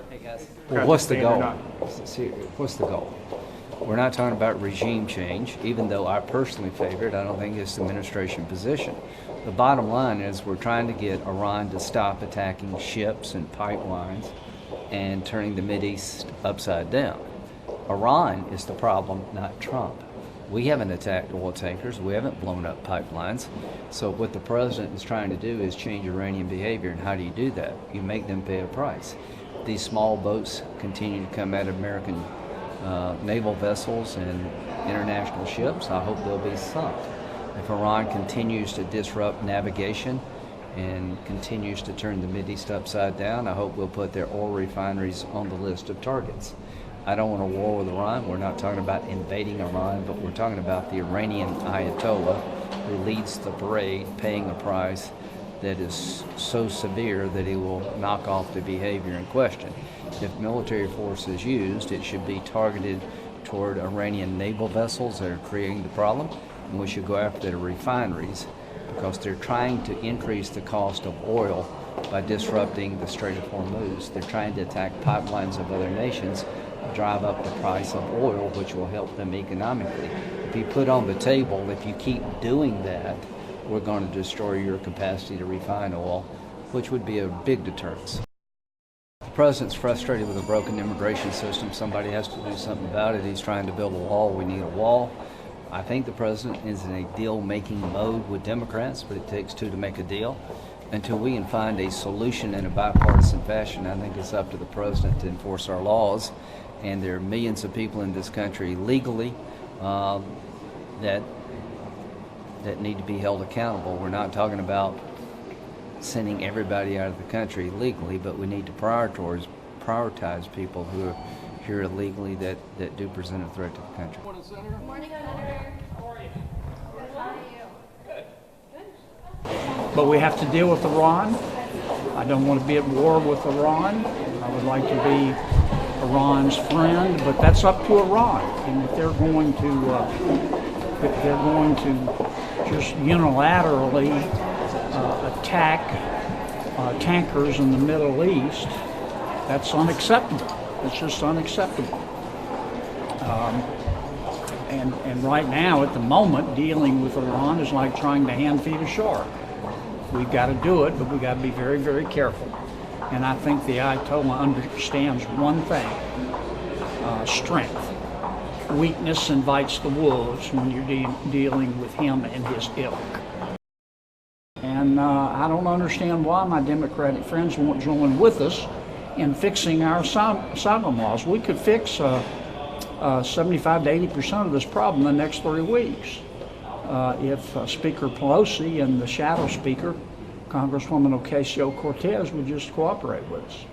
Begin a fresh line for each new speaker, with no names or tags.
Hey guys. Well, what's the goal? What's the goal? We're not talking about regime change, even though I personally favor it. I don't think it's the administration position. The bottom line is we're trying to get Iran to stop attacking ships and pipelines and turning the Mideast upside down. Iran is the problem, not Trump. We haven't attacked oil tankers. We haven't blown up pipelines. So what the president is trying to do is change Iranian behavior. And how do you do that? You make them pay a price. These small boats continue to come out of American naval vessels and international ships. I hope they'll be sunk. If Iran continues to disrupt navigation and continues to turn the Mideast upside down, I hope we'll put their oil refineries on the list of targets. I don't want a war with Iran. We're not talking about invading Iran, but we're talking about the Iranian ayatollah who leads the parade, paying a price that is so severe that he will knock off the behavior in question. If military force is used, it should be targeted toward Iranian naval vessels that are creating the problem, and we should go after the refineries because they're trying to increase the cost of oil by disrupting the Strait of Hormuz. They're trying to attack pipelines of other nations, drive up the price of oil, which will help them economically. If you put on the table, if you keep doing that, we're going to destroy your capacity to refine oil, which would be a big deterrence. The president's frustrated with a broken immigration system. Somebody has to do something about it. He's trying to build a wall. We need a wall. I think the president is in a deal-making mode with Democrats, but it takes two to make a deal. Until we can find a solution in a bipartisan fashion, I think it's up to the president to enforce our laws. And there are millions of people in this country legally that need to be held accountable. We're not talking about sending everybody out of the country legally, but we need to prioritize people who are here illegally that do present a threat to the country.
Good morning, Senator. How are you? Good. How are you?
Good. But we have to deal with Iran. I don't want to be at war with Iran. I would like to be Iran's friend, but that's up to Iran. And if they're going to just unilaterally attack tankers in the Middle East, that's unacceptable. It's just unacceptable. And right now, at the moment, dealing with Iran is like trying to hand feed a shark. We've got to do it, but we've got to be very, very careful. And I think the Ayatollah understands one thing, strength. Weakness invites the wolves when you're dealing with him and his ilk. And I don't understand why my Democratic friends won't join with us in fixing our asylum laws. We could fix 75 to 80% of this problem in the next 3 weeks if Speaker Pelosi and the shadow speaker, Congresswoman Ocasio-Cortez, would just cooperate with us.